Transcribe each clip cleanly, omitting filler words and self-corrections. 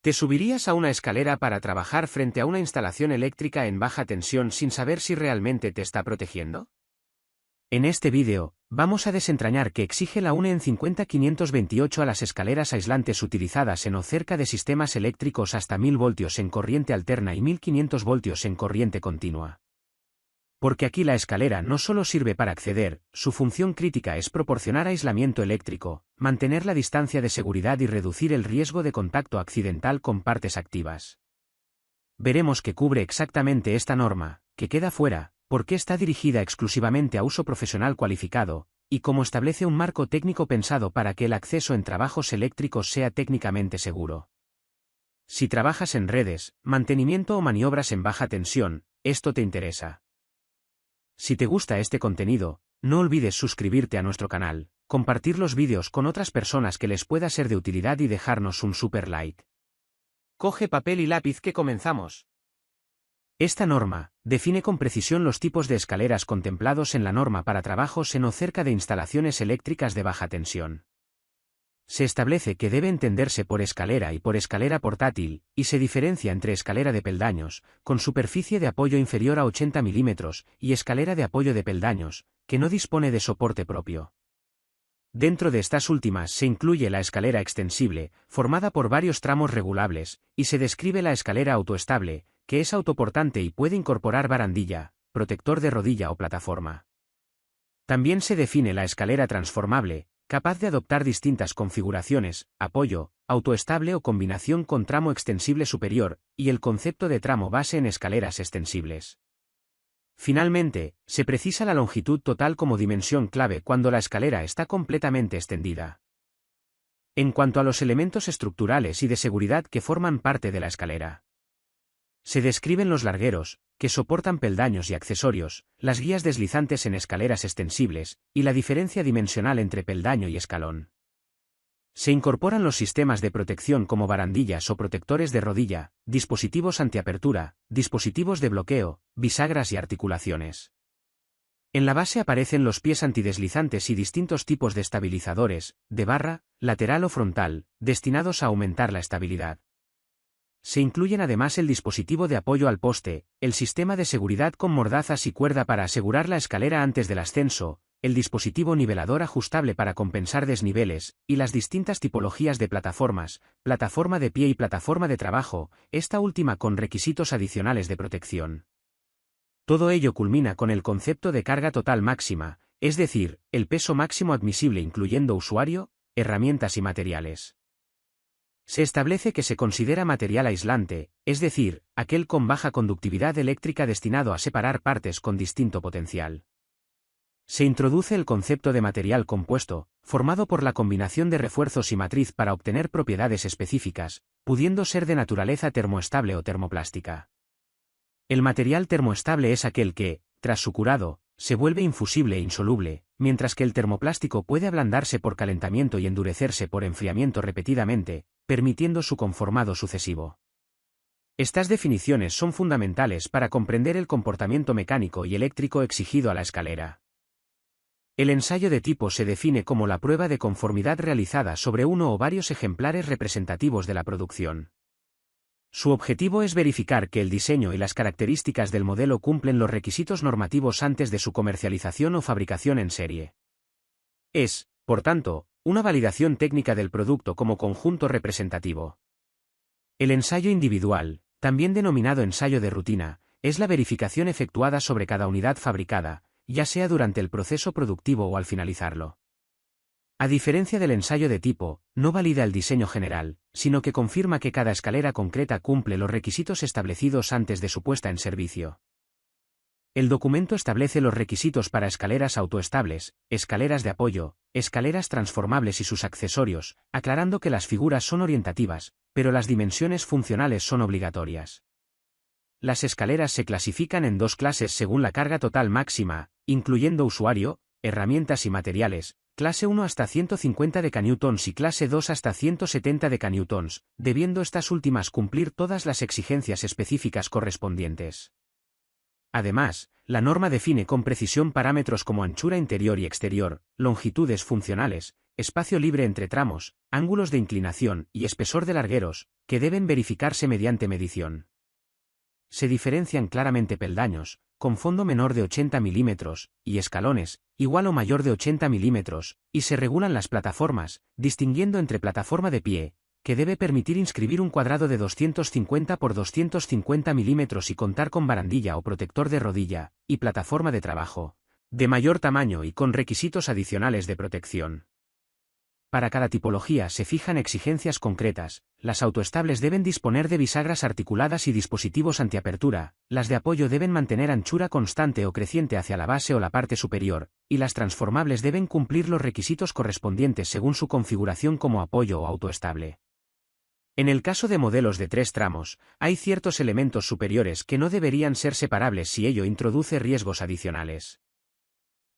¿Te subirías a una escalera para trabajar frente a una instalación eléctrica en baja tensión sin saber si realmente te está protegiendo? En este vídeo, vamos a desentrañar qué exige la UNE en 50528 a las escaleras aislantes utilizadas en o cerca de sistemas eléctricos hasta 1000 voltios en corriente alterna y 1500 voltios en corriente continua. Porque aquí la escalera no solo sirve para acceder, su función crítica es proporcionar aislamiento eléctrico, mantener la distancia de seguridad y reducir el riesgo de contacto accidental con partes activas. Veremos qué cubre exactamente esta norma, qué queda fuera, por qué está dirigida exclusivamente a uso profesional cualificado, y cómo establece un marco técnico pensado para que el acceso en trabajos eléctricos sea técnicamente seguro. Si trabajas en redes, mantenimiento o maniobras en baja tensión, esto te interesa. Si te gusta este contenido, no olvides suscribirte a nuestro canal, compartir los vídeos con otras personas que les pueda ser de utilidad y dejarnos un super like. Coge papel y lápiz que comenzamos. Esta norma define con precisión los tipos de escaleras contemplados en la norma para trabajos en o cerca de instalaciones eléctricas de baja tensión. Se establece que debe entenderse por escalera y por escalera portátil, y se diferencia entre escalera de peldaños, con superficie de apoyo inferior a 80 milímetros, y escalera de apoyo de peldaños, que no dispone de soporte propio. Dentro de estas últimas se incluye la escalera extensible, formada por varios tramos regulables, y se describe la escalera autoestable, que es autoportante y puede incorporar barandilla, protector de rodilla o plataforma. También se define la escalera transformable, capaz de adoptar distintas configuraciones, apoyo, autoestable o combinación con tramo extensible superior, y el concepto de tramo base en escaleras extensibles. Finalmente, se precisa la longitud total como dimensión clave cuando la escalera está completamente extendida. En cuanto a los elementos estructurales y de seguridad que forman parte de la escalera, se describen los largueros, que soportan peldaños y accesorios, las guías deslizantes en escaleras extensibles, y la diferencia dimensional entre peldaño y escalón. Se incorporan los sistemas de protección como barandillas o protectores de rodilla, dispositivos antiapertura, dispositivos de bloqueo, bisagras y articulaciones. En la base aparecen los pies antideslizantes y distintos tipos de estabilizadores, de barra, lateral o frontal, destinados a aumentar la estabilidad. Se incluyen además el dispositivo de apoyo al poste, el sistema de seguridad con mordazas y cuerda para asegurar la escalera antes del ascenso, el dispositivo nivelador ajustable para compensar desniveles, y las distintas tipologías de plataformas, plataforma de pie y plataforma de trabajo, esta última con requisitos adicionales de protección. Todo ello culmina con el concepto de carga total máxima, es decir, el peso máximo admisible incluyendo usuario, herramientas y materiales. Se establece que se considera material aislante, es decir, aquel con baja conductividad eléctrica destinado a separar partes con distinto potencial. Se introduce el concepto de material compuesto, formado por la combinación de refuerzos y matriz para obtener propiedades específicas, pudiendo ser de naturaleza termoestable o termoplástica. El material termoestable es aquel que, tras su curado, se vuelve infusible e insoluble, mientras que el termoplástico puede ablandarse por calentamiento y endurecerse por enfriamiento repetidamente, permitiendo su conformado sucesivo. Estas definiciones son fundamentales para comprender el comportamiento mecánico y eléctrico exigido a la escalera. El ensayo de tipo se define como la prueba de conformidad realizada sobre uno o varios ejemplares representativos de la producción. Su objetivo es verificar que el diseño y las características del modelo cumplen los requisitos normativos antes de su comercialización o fabricación en serie. Es, por tanto, una validación técnica del producto como conjunto representativo. El ensayo individual, también denominado ensayo de rutina, es la verificación efectuada sobre cada unidad fabricada, ya sea durante el proceso productivo o al finalizarlo. A diferencia del ensayo de tipo, no valida el diseño general, sino que confirma que cada escalera concreta cumple los requisitos establecidos antes de su puesta en servicio. El documento establece los requisitos para escaleras autoestables, escaleras de apoyo, escaleras transformables y sus accesorios, aclarando que las figuras son orientativas, pero las dimensiones funcionales son obligatorias. Las escaleras se clasifican en dos clases según la carga total máxima, incluyendo usuario, herramientas y materiales, clase 1 hasta 150 decanewtons y clase 2 hasta 170 decanewtons, debiendo estas últimas cumplir todas las exigencias específicas correspondientes. Además, la norma define con precisión parámetros como anchura interior y exterior, longitudes funcionales, espacio libre entre tramos, ángulos de inclinación y espesor de largueros, que deben verificarse mediante medición. Se diferencian claramente peldaños, con fondo menor de 80 mm, y escalones, igual o mayor de 80 mm, y se regulan las plataformas, distinguiendo entre plataforma de pie, que debe permitir inscribir un cuadrado de 250 por 250 mm y contar con barandilla o protector de rodilla, y plataforma de trabajo, de mayor tamaño y con requisitos adicionales de protección. Para cada tipología se fijan exigencias concretas. Las autoestables deben disponer de bisagras articuladas y dispositivos antiapertura, las de apoyo deben mantener anchura constante o creciente hacia la base o la parte superior, y las transformables deben cumplir los requisitos correspondientes según su configuración como apoyo o autoestable. En el caso de modelos de 3 tramos, hay ciertos elementos superiores que no deberían ser separables si ello introduce riesgos adicionales.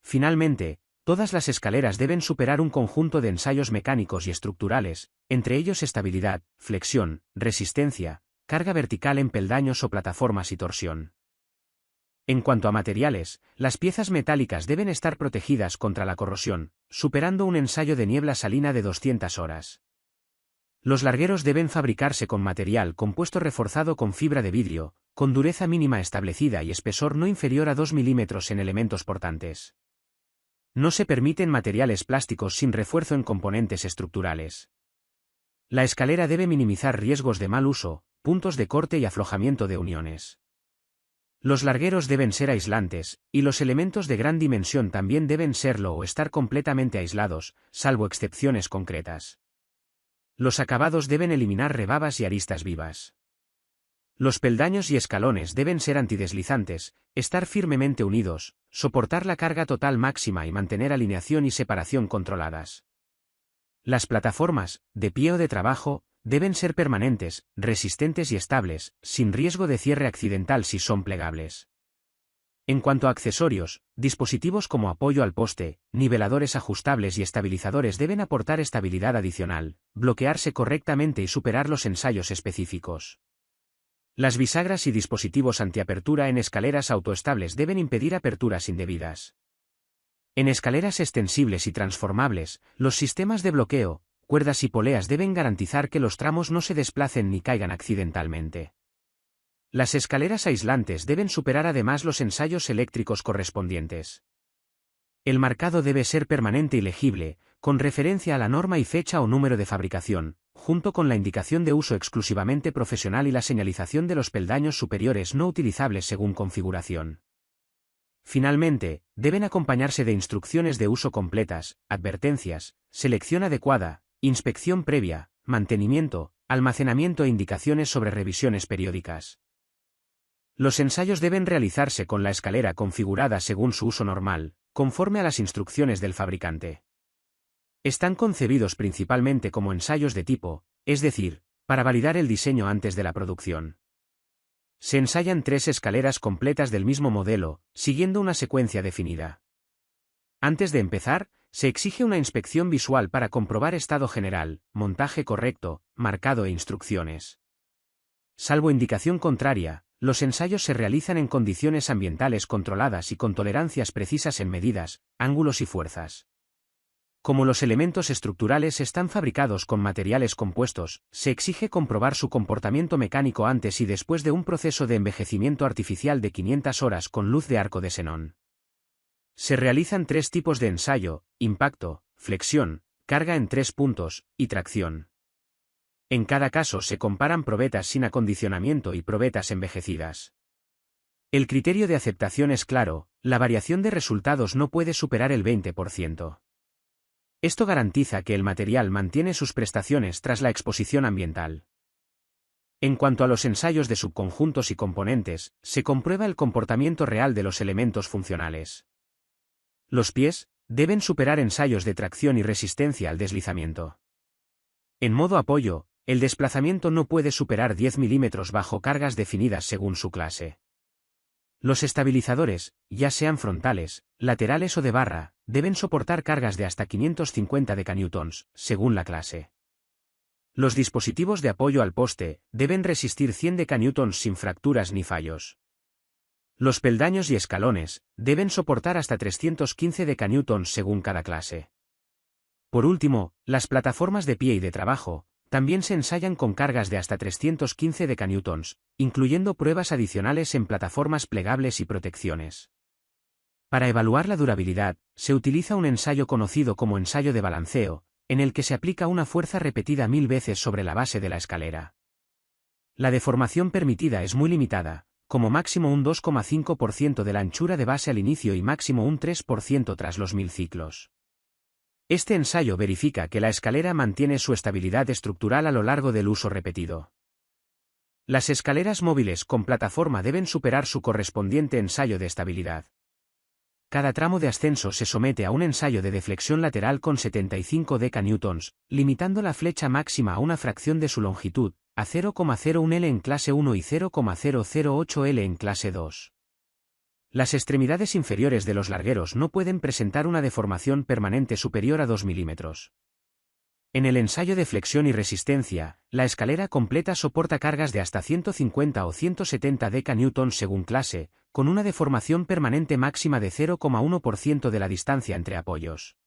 Finalmente, todas las escaleras deben superar un conjunto de ensayos mecánicos y estructurales, entre ellos estabilidad, flexión, resistencia, carga vertical en peldaños o plataformas y torsión. En cuanto a materiales, las piezas metálicas deben estar protegidas contra la corrosión, superando un ensayo de niebla salina de 200 horas. Los largueros deben fabricarse con material compuesto reforzado con fibra de vidrio, con dureza mínima establecida y espesor no inferior a 2 mm en elementos portantes. No se permiten materiales plásticos sin refuerzo en componentes estructurales. La escalera debe minimizar riesgos de mal uso, puntos de corte y aflojamiento de uniones. Los largueros deben ser aislantes, y los elementos de gran dimensión también deben serlo o estar completamente aislados, salvo excepciones concretas. Los acabados deben eliminar rebabas y aristas vivas. Los peldaños y escalones deben ser antideslizantes, estar firmemente unidos, soportar la carga total máxima y mantener alineación y separación controladas. Las plataformas, de pie o de trabajo, deben ser permanentes, resistentes y estables, sin riesgo de cierre accidental si son plegables. En cuanto a accesorios, dispositivos como apoyo al poste, niveladores ajustables y estabilizadores deben aportar estabilidad adicional, bloquearse correctamente y superar los ensayos específicos. Las bisagras y dispositivos antiapertura en escaleras autoestables deben impedir aperturas indebidas. En escaleras extensibles y transformables, los sistemas de bloqueo, cuerdas y poleas deben garantizar que los tramos no se desplacen ni caigan accidentalmente. Las escaleras aislantes deben superar además los ensayos eléctricos correspondientes. El marcado debe ser permanente y legible, con referencia a la norma y fecha o número de fabricación, junto con la indicación de uso exclusivamente profesional y la señalización de los peldaños superiores no utilizables según configuración. Finalmente, deben acompañarse de instrucciones de uso completas, advertencias, selección adecuada, inspección previa, mantenimiento, almacenamiento e indicaciones sobre revisiones periódicas. Los ensayos deben realizarse con la escalera configurada según su uso normal, conforme a las instrucciones del fabricante. Están concebidos principalmente como ensayos de tipo, es decir, para validar el diseño antes de la producción. Se ensayan 3 escaleras completas del mismo modelo, siguiendo una secuencia definida. Antes de empezar, se exige una inspección visual para comprobar estado general, montaje correcto, marcado e instrucciones. Salvo indicación contraria, los ensayos se realizan en condiciones ambientales controladas y con tolerancias precisas en medidas, ángulos y fuerzas. Como los elementos estructurales están fabricados con materiales compuestos, se exige comprobar su comportamiento mecánico antes y después de un proceso de envejecimiento artificial de 500 horas con luz de arco de xenón. Se realizan 3 tipos de ensayo: impacto, flexión, carga en 3 puntos, y tracción. En cada caso se comparan probetas sin acondicionamiento y probetas envejecidas. El criterio de aceptación es claro: la variación de resultados no puede superar el 20%. Esto garantiza que el material mantiene sus prestaciones tras la exposición ambiental. En cuanto a los ensayos de subconjuntos y componentes, se comprueba el comportamiento real de los elementos funcionales. Los pies deben superar ensayos de tracción y resistencia al deslizamiento. En modo apoyo, el desplazamiento no puede superar 10 mm bajo cargas definidas según su clase. Los estabilizadores, ya sean frontales, laterales o de barra, deben soportar cargas de hasta 550 kN, según la clase. Los dispositivos de apoyo al poste deben resistir 100 kN sin fracturas ni fallos. Los peldaños y escalones deben soportar hasta 315 kN según cada clase. Por último, las plataformas de pie y de trabajo también se ensayan con cargas de hasta 315 decanewtons, incluyendo pruebas adicionales en plataformas plegables y protecciones. Para evaluar la durabilidad, se utiliza un ensayo conocido como ensayo de balanceo, en el que se aplica una fuerza repetida 1000 veces sobre la base de la escalera. La deformación permitida es muy limitada, como máximo un 2,5% de la anchura de base al inicio y máximo un 3% tras los 1000 ciclos. Este ensayo verifica que la escalera mantiene su estabilidad estructural a lo largo del uso repetido. Las escaleras móviles con plataforma deben superar su correspondiente ensayo de estabilidad. Cada tramo de ascenso se somete a un ensayo de deflexión lateral con 75 decanewtons, limitando la flecha máxima a una fracción de su longitud, a 0,01 L en clase 1 y 0,008 L en clase 2. Las extremidades inferiores de los largueros no pueden presentar una deformación permanente superior a 2 milímetros. En el ensayo de flexión y resistencia, la escalera completa soporta cargas de hasta 150 o 170 decanewtons según clase, con una deformación permanente máxima de 0,1% de la distancia entre apoyos.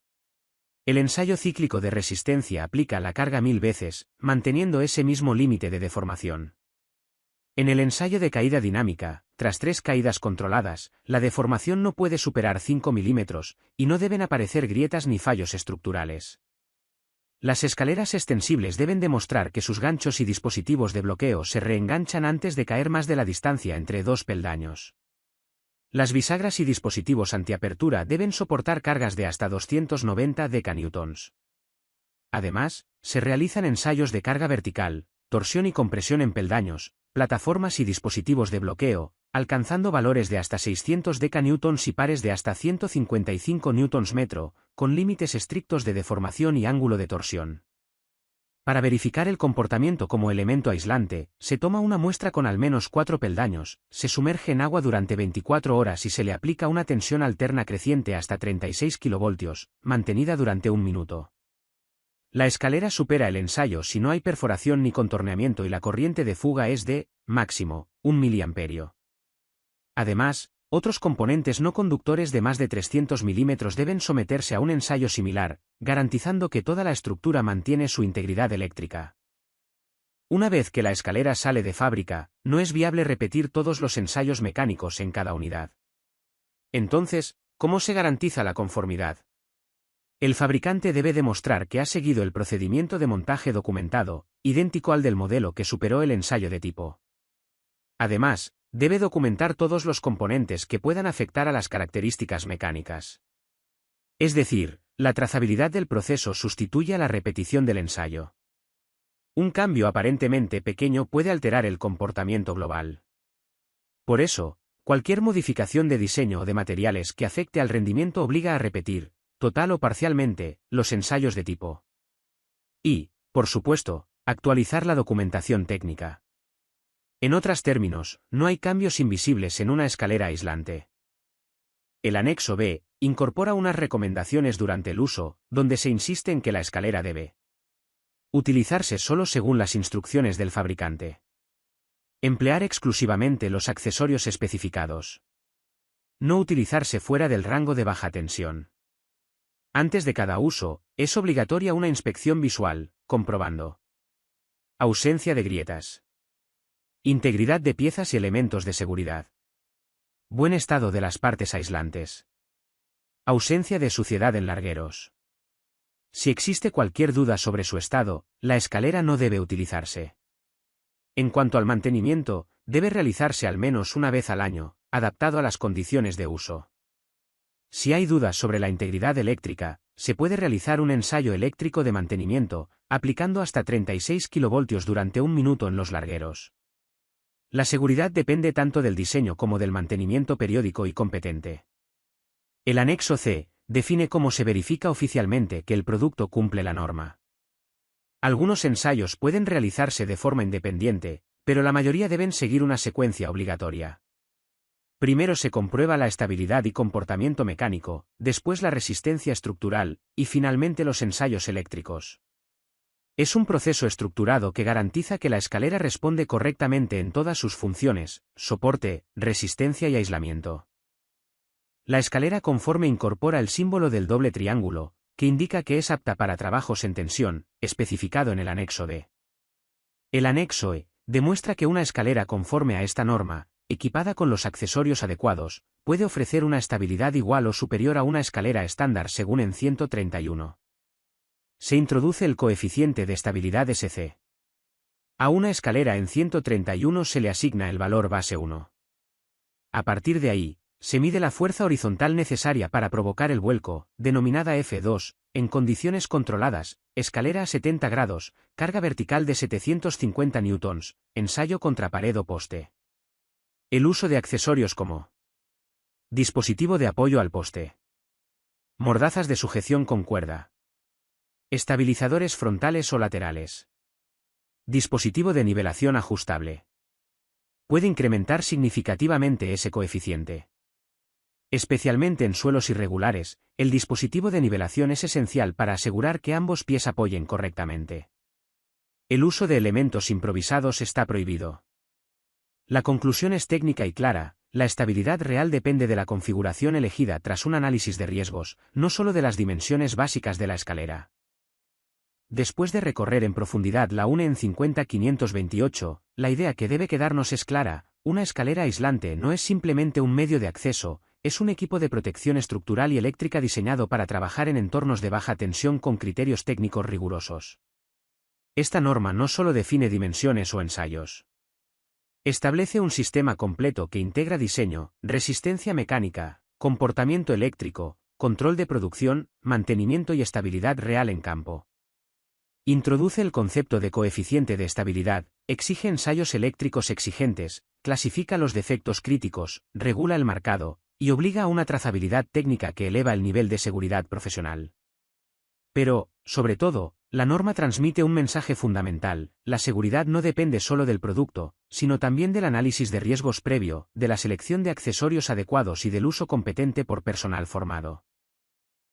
El ensayo cíclico de resistencia aplica la carga 1000 veces, manteniendo ese mismo límite de deformación. En el ensayo de caída dinámica, tras 3 caídas controladas, la deformación no puede superar 5 milímetros, y no deben aparecer grietas ni fallos estructurales. Las escaleras extensibles deben demostrar que sus ganchos y dispositivos de bloqueo se reenganchan antes de caer más de la distancia entre 2 peldaños. Las bisagras y dispositivos antiapertura deben soportar cargas de hasta 290 decanewtons. Además, se realizan ensayos de carga vertical, torsión y compresión en peldaños, plataformas y dispositivos de bloqueo, alcanzando valores de hasta 600 decanewtons y pares de hasta 155 newtons metro, con límites estrictos de deformación y ángulo de torsión. Para verificar el comportamiento como elemento aislante, se toma una muestra con al menos 4 peldaños, se sumerge en agua durante 24 horas y se le aplica una tensión alterna creciente hasta 36 kV, mantenida durante 1 minuto. La escalera supera el ensayo si no hay perforación ni contorneamiento y la corriente de fuga es de, máximo, 1 mA. Además, otros componentes no conductores de más de 300 milímetros deben someterse a un ensayo similar, garantizando que toda la estructura mantiene su integridad eléctrica. Una vez que la escalera sale de fábrica, no es viable repetir todos los ensayos mecánicos en cada unidad. Entonces, ¿cómo se garantiza la conformidad? El fabricante debe demostrar que ha seguido el procedimiento de montaje documentado, idéntico al del modelo que superó el ensayo de tipo. Además, debe documentar todos los componentes que puedan afectar a las características mecánicas. Es decir, la trazabilidad del proceso sustituye a la repetición del ensayo. Un cambio aparentemente pequeño puede alterar el comportamiento global. Por eso, cualquier modificación de diseño o de materiales que afecte al rendimiento obliga a repetir, total o parcialmente, los ensayos de tipo. Y, por supuesto, actualizar la documentación técnica. En otros términos, no hay cambios invisibles en una escalera aislante. El anexo B incorpora unas recomendaciones durante el uso, donde se insiste en que la escalera debe utilizarse solo según las instrucciones del fabricante. Emplear exclusivamente los accesorios especificados. No utilizarse fuera del rango de baja tensión. Antes de cada uso, es obligatoria una inspección visual, comprobando ausencia de grietas, integridad de piezas y elementos de seguridad, buen estado de las partes aislantes, ausencia de suciedad en largueros. Si existe cualquier duda sobre su estado, la escalera no debe utilizarse. En cuanto al mantenimiento, debe realizarse al menos una vez al año, adaptado a las condiciones de uso. Si hay dudas sobre la integridad eléctrica, se puede realizar un ensayo eléctrico de mantenimiento, aplicando hasta 36 kV durante 1 minuto en los largueros. La seguridad depende tanto del diseño como del mantenimiento periódico y competente. El anexo C define cómo se verifica oficialmente que el producto cumple la norma. Algunos ensayos pueden realizarse de forma independiente, pero la mayoría deben seguir una secuencia obligatoria. Primero se comprueba la estabilidad y comportamiento mecánico, después la resistencia estructural, y finalmente los ensayos eléctricos. Es un proceso estructurado que garantiza que la escalera responde correctamente en todas sus funciones: soporte, resistencia y aislamiento. La escalera conforme incorpora el símbolo del doble triángulo, que indica que es apta para trabajos en tensión, especificado en el anexo D. El anexo E demuestra que una escalera conforme a esta norma, equipada con los accesorios adecuados, puede ofrecer una estabilidad igual o superior a una escalera estándar según en 131. Se introduce el coeficiente de estabilidad SC. A una escalera en 131 se le asigna el valor base 1. A partir de ahí, se mide la fuerza horizontal necesaria para provocar el vuelco, denominada F2, en condiciones controladas, escalera a 70 grados, carga vertical de 750 newtons, ensayo contra pared o poste. El uso de accesorios como dispositivo de apoyo al poste, mordazas de sujeción con cuerda, estabilizadores frontales o laterales, dispositivo de nivelación ajustable. Puede incrementar significativamente ese coeficiente. Especialmente en suelos irregulares, el dispositivo de nivelación es esencial para asegurar que ambos pies apoyen correctamente. El uso de elementos improvisados está prohibido. La conclusión es técnica y clara: la estabilidad real depende de la configuración elegida tras un análisis de riesgos, no solo de las dimensiones básicas de la escalera. Después de recorrer en profundidad la UNE en 50528, la idea que debe quedarnos es clara: una escalera aislante no es simplemente un medio de acceso, es un equipo de protección estructural y eléctrica diseñado para trabajar en entornos de baja tensión con criterios técnicos rigurosos. Esta norma no solo define dimensiones o ensayos. Establece un sistema completo que integra diseño, resistencia mecánica, comportamiento eléctrico, control de producción, mantenimiento y estabilidad real en campo. Introduce el concepto de coeficiente de estabilidad, exige ensayos eléctricos exigentes, clasifica los defectos críticos, regula el marcado, y obliga a una trazabilidad técnica que eleva el nivel de seguridad profesional. Pero, sobre todo, la norma transmite un mensaje fundamental: la seguridad no depende solo del producto, sino también del análisis de riesgos previo, de la selección de accesorios adecuados y del uso competente por personal formado.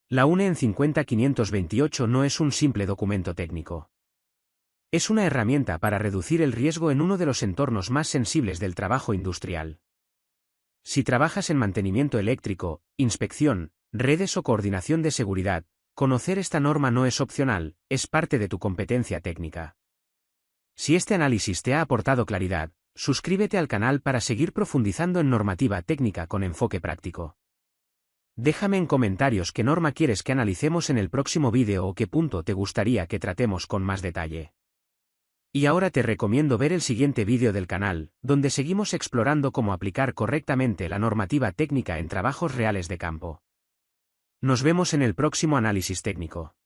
La UNE en 50528 no es un simple documento técnico. Es una herramienta para reducir el riesgo en uno de los entornos más sensibles del trabajo industrial. Si trabajas en mantenimiento eléctrico, inspección, redes o coordinación de seguridad, conocer esta norma no es opcional, es parte de tu competencia técnica. Si este análisis te ha aportado claridad, suscríbete al canal para seguir profundizando en normativa técnica con enfoque práctico. Déjame en comentarios qué norma quieres que analicemos en el próximo vídeo o qué punto te gustaría que tratemos con más detalle. Y ahora te recomiendo ver el siguiente vídeo del canal, donde seguimos explorando cómo aplicar correctamente la normativa técnica en trabajos reales de campo. Nos vemos en el próximo análisis técnico.